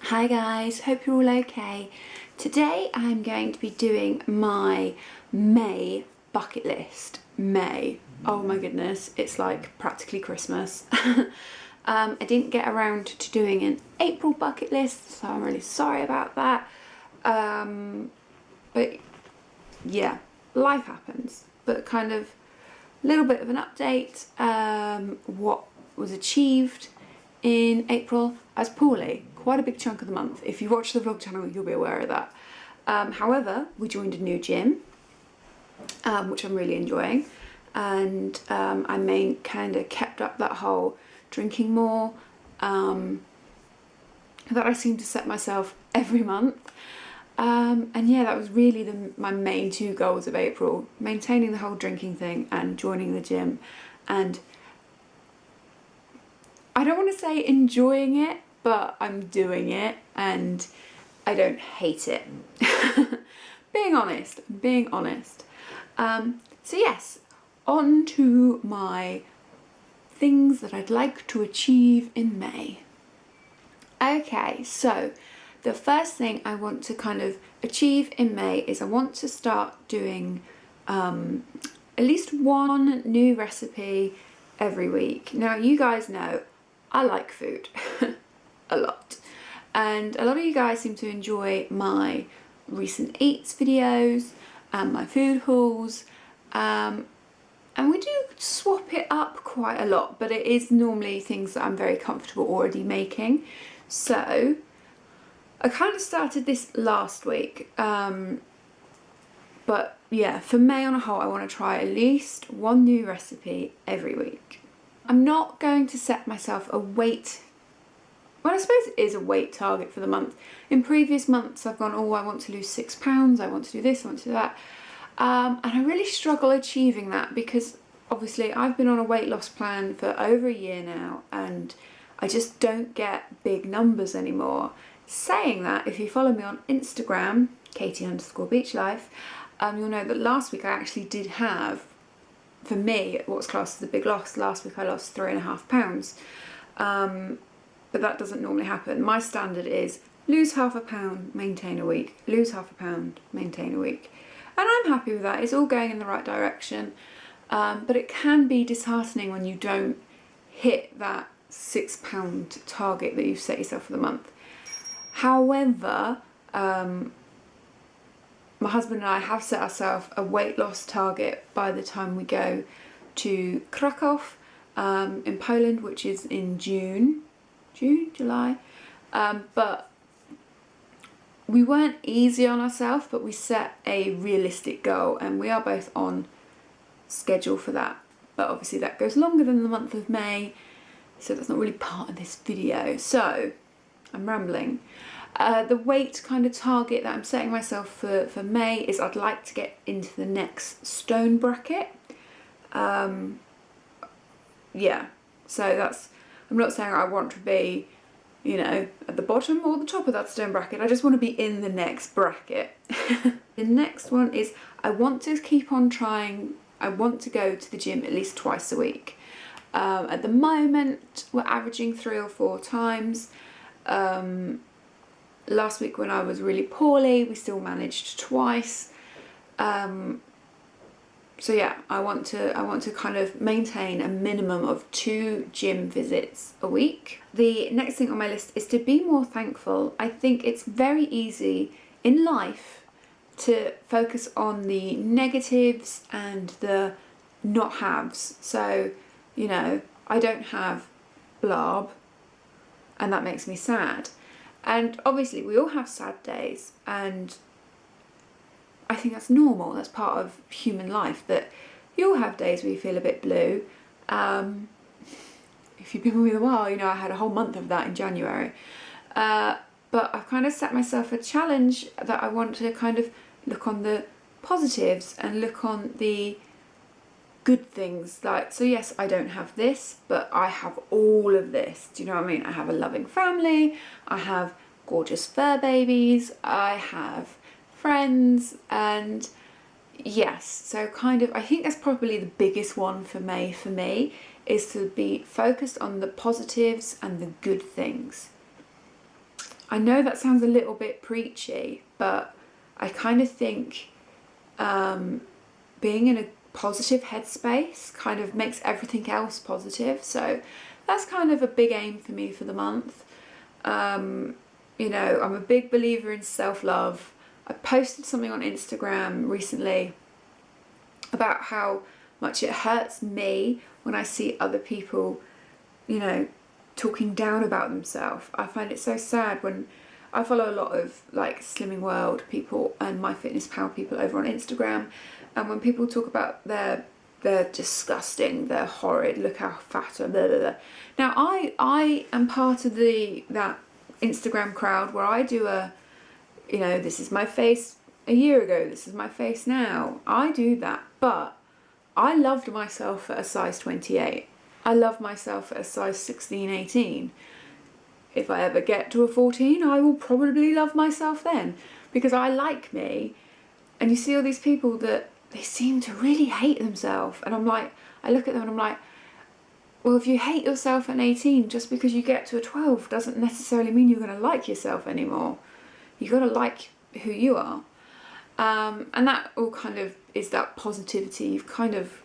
Hi guys, hope you're all okay. Today I'm going to be doing my May bucket list. May. Oh my goodness, it's like practically Christmas. I didn't get around to doing an April bucket list, so I'm really sorry about that. But yeah, life happens. But kind of a little bit of an update, what was achieved in April. I was poorly quite a big chunk of the month. If you watch the vlog channel, you'll be aware of that. However, we joined a new gym, which I'm really enjoying, and I kind of kept up that whole drinking more that I seem to set myself every month. And yeah, that was really my main two goals of April: maintaining the whole drinking thing and joining the gym. And I don't want to say enjoying it, but I'm doing it and I don't hate it. Being honest. So yes, on to my things that I'd like to achieve in May. Okay, so the first thing I want to kind of achieve in May is I want to start doing at least one new recipe every week. Now, you guys know I like food a lot, and a lot of you guys seem to enjoy my recent eats videos and my food hauls, and we do swap it up quite a lot, but it is normally things that I'm very comfortable already making. So I kind of started this last week, but yeah, for May on a whole, I want to try at least one new recipe every week. I'm not going to set myself a weight, well, I suppose it is a weight target for the month. In previous months I've gone, oh, I want to lose 6 pounds, I want to do this, I want to do that, and I really struggle achieving that because obviously I've been on a weight loss plan for over a year now and I just don't get big numbers anymore. Saying that, if you follow me on Instagram, Katy_beachlife, you'll know that last week I actually did have, for me, what's classed as a big loss. Last week I lost 3.5 pounds, but that doesn't normally happen. My standard is lose half a pound, maintain a week, lose half a pound, maintain a week, and I'm happy with that. It's all going in the right direction, but it can be disheartening when you don't hit that 6 pound target that you've set yourself for the month. However, my husband and I have set ourselves a weight loss target by the time we go to Krakow in Poland, which is in July. But we weren't easy on ourselves, but we set a realistic goal and we are both on schedule for that. But obviously that goes longer than the month of May, so that's not really part of this video. So I'm rambling. The weight kind of target that I'm setting myself for May is I'd like to get into the next stone bracket. Yeah, so that's, I'm not saying I want to be, you know, at the bottom or the top of that stone bracket. I just want to be in the next bracket. The next one is I want to keep on trying. I want to go to the gym at least twice a week. At the moment we're averaging 3 or 4 times. Last week when I was really poorly, we still managed twice. So yeah, I want to kind of maintain a minimum of 2 gym visits a week. The next thing on my list is to be more thankful. I think it's very easy in life to focus on the negatives and the not haves. So, you know, I don't have blab, and that makes me sad. And obviously we all have sad days, and I think that's normal, that's part of human life, that you all have days where you feel a bit blue. If you've been with me a while, you know I had a whole month of that in January. But I've kind of set myself a challenge that I want to kind of look on the positives and look on the good things. Like, so yes, I don't have this, but I have all of this. Do you know what I mean? I have a loving family, I have gorgeous fur babies, I have friends, and yes, so kind of I think that's probably the biggest one for May for me, is to be focused on the positives and the good things. I know that sounds a little bit preachy, but I kind of think being in a positive headspace kind of makes everything else positive. So that's kind of a big aim for me for the month. You know, I'm a big believer in self-love. I posted something on Instagram recently about how much it hurts me when I see other people, you know, talking down about themselves. I find it so sad when I follow a lot of like Slimming World people and MyFitnessPal people over on Instagram, and when people talk about they're disgusting, they're horrid, look how fat, blah, blah, blah. Now I am part of that Instagram crowd where I do you know, this is my face a year ago, this is my face now. I do that, but I loved myself at a size 28. I love myself at a size 16, 18. If I ever get to a 14, I will probably love myself then, because I like me. And you see all these people that they seem to really hate themselves, and I'm like, I look at them and I'm like, well, if you hate yourself at 18, just because you get to a 12 doesn't necessarily mean you're going to like yourself anymore. You got to like who you are. And that all kind of is that positivity. You've kind of,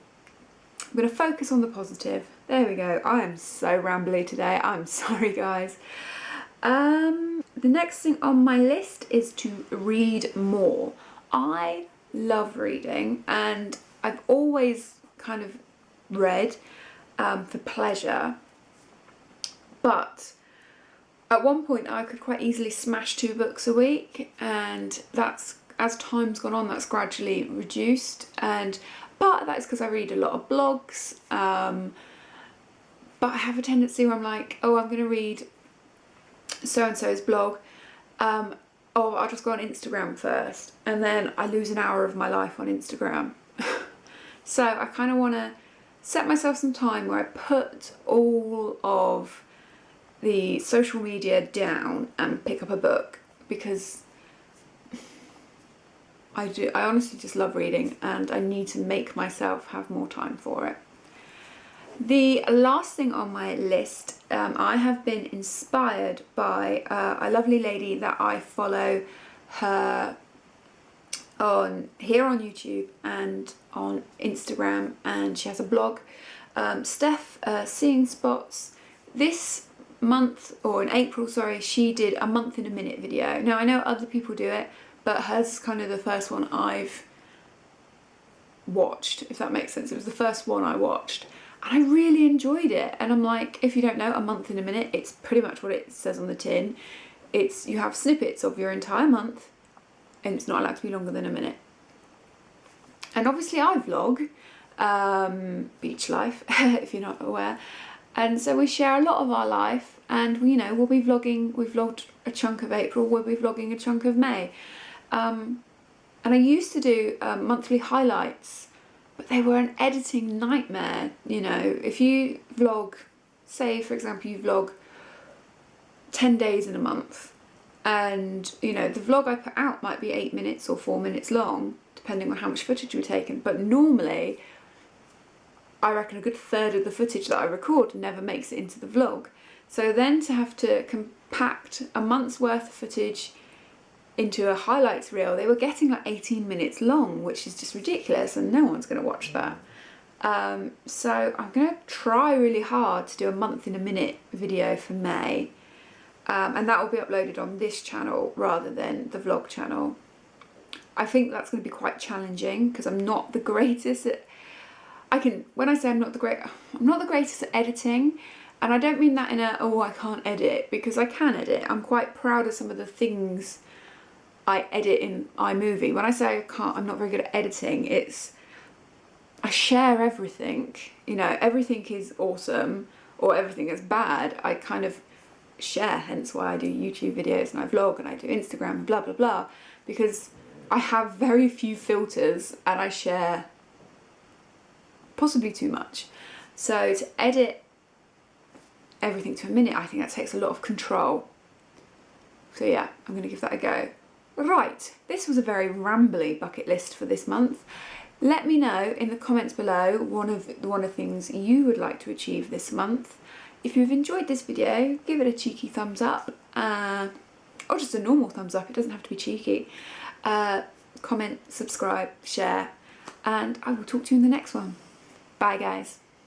I'm going to focus on the positive. There we go. I am so rambly today. I'm sorry, guys. The next thing on my list is to read more. I love reading, and I've always kind of read for pleasure, but at one point I could quite easily smash 2 books a week, and that's, as time's gone on, that's gradually reduced. But that's because I read a lot of blogs, but I have a tendency where I'm like, oh, I'm going to read so-and-so's blog, oh, I'll just go on Instagram first, and then I lose an hour of my life on Instagram. So I kind of want to set myself some time where I put all of the social media down and pick up a book, because I honestly just love reading, and I need to make myself have more time for it. The last thing on my list, I have been inspired by a lovely lady that I follow her here on YouTube and on Instagram, and she has a blog, Steph Seeing Spots. This month, or in April, sorry, she did a month in a minute video. Now I know other people do it, but hers is kind of the first one I've watched, if that makes sense. It was the first one I watched, and I really enjoyed it. And I'm like, if you don't know, a month in a minute, it's pretty much what it says on the tin. It's, you have snippets of your entire month, and it's not allowed to be longer than a minute. And obviously I vlog beach life, if you're not aware, and so we share a lot of our life, and we, you know, we'll be vlogging. We vlogged a chunk of April, we'll be vlogging a chunk of May, and I used to do monthly highlights, but they were an editing nightmare. You know, if you vlog, say for example you vlog 10 days in a month, and you know the vlog I put out might be 8 minutes or 4 minutes long, depending on how much footage we've taken, but normally I reckon a good third of the footage that I record never makes it into the vlog. So then to have to compact a month's worth of footage into a highlights reel, they were getting like 18 minutes long, which is just ridiculous, and no one's going to watch that. So I'm going to try really hard to do a month in a minute video for May, and that will be uploaded on this channel rather than the vlog channel. I think that's going to be quite challenging because I'm not the greatest at, when I say I'm not the greatest at editing, and I don't mean that in a, oh, I can't edit, because I can edit. I'm quite proud of some of the things I edit in iMovie. When I say I'm not very good at editing, it's, I share everything, you know, everything is awesome or everything is bad, I kind of share, hence why I do YouTube videos and I vlog and I do Instagram and blah blah blah, because I have very few filters and I share possibly too much. So to edit everything to a minute, I think that takes a lot of control. So yeah, I'm going to give that a go. Right, this was a very rambly bucket list for this month. Let me know in the comments below one of the things you would like to achieve this month. If you've enjoyed this video, give it a cheeky thumbs up. or just a normal thumbs up, it doesn't have to be cheeky. Comment, subscribe, share, and I will talk to you in the next one. Bye guys.